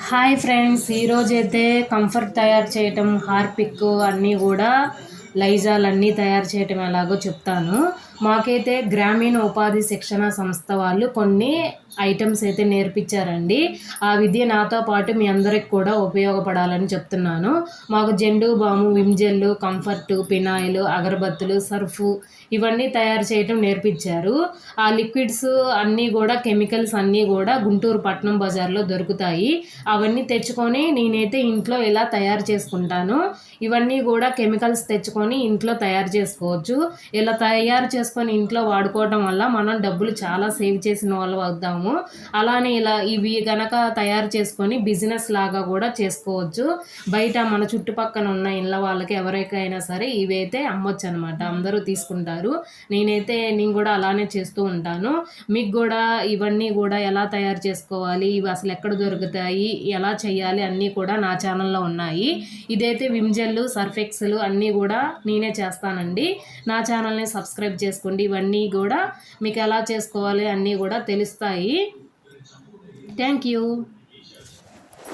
Hi friends, ఈరోజైతే comfort తయారు చేయటం, హార్పిక్ అన్నీ కూడా లైజాల్ అన్నీ తయారు చేయటం ఎలాగో చెప్తాను. మాకైతే గ్రామీణ ఉపాధి శిక్షణ సంస్థ వాళ్ళు కొన్ని ఐటమ్స్ అయితే నేర్పించారండి. ఆ విద్య నాతో పాటు మీ అందరికి కూడా ఉపయోగపడాలని చెప్తున్నాను. మాకు జెండు బాము, విమ్ జెల్లు, కంఫర్టు, పినాయిలు, అగరబత్తులు, సర్ఫు ఇవన్నీ తయారు చేయటం నేర్పించారు. ఆ లిక్విడ్స్ అన్నీ కూడా కెమికల్స్ అన్నీ కూడా గుంటూరు పట్నం బజార్లో దొరుకుతాయి. అవన్నీ తెచ్చుకొని నేనైతే ఇంట్లో ఇలా తయారు చేసుకుంటాను. ఇవన్నీ కూడా కెమికల్స్ తెచ్చుకొని ఇంట్లో తయారు చేసుకోవచ్చు. ఇలా తయారు చేసుకొని ఇంట్లో వాడుకోవడం వల్ల మనం డబ్బులు చాలా సేవ్ చేసిన వాళ్ళు అవుతాము. అలానే ఇలా ఇవి గనక తయారు చేసుకొని బిజినెస్ లాగా కూడా చేసుకోవచ్చు. బయట మన చుట్టుపక్కన ఉన్న ఇళ్ళ వాళ్ళకి ఎవరికైనా సరే ఇవైతే అమ్మొచ్చు అనమాట. అందరూ తీసుకుంటారు. నేను కూడా అలానే చేస్తూ ఉంటాను. మీకు కూడా ఇవన్నీ కూడా ఎలా తయారు చేసుకోవాలి, ఇవి అసలు ఎక్కడ దొరుకుతాయి, ఎలా చేయాలి అన్నీ కూడా నా ఛానల్లో ఉన్నాయి. ఇదైతే విమ్ జెల్లు, సర్ఫ్ ఎక్సెల్ అన్నీ కూడా నేనే చేస్తానండి. నా ఛానల్ని సబ్స్క్రైబ్ చేసుకోండి. ఇవన్నీ కూడా మీకు ఎలా చేసుకోవాలి అన్నీ కూడా తెలుస్తాయి. Thank you.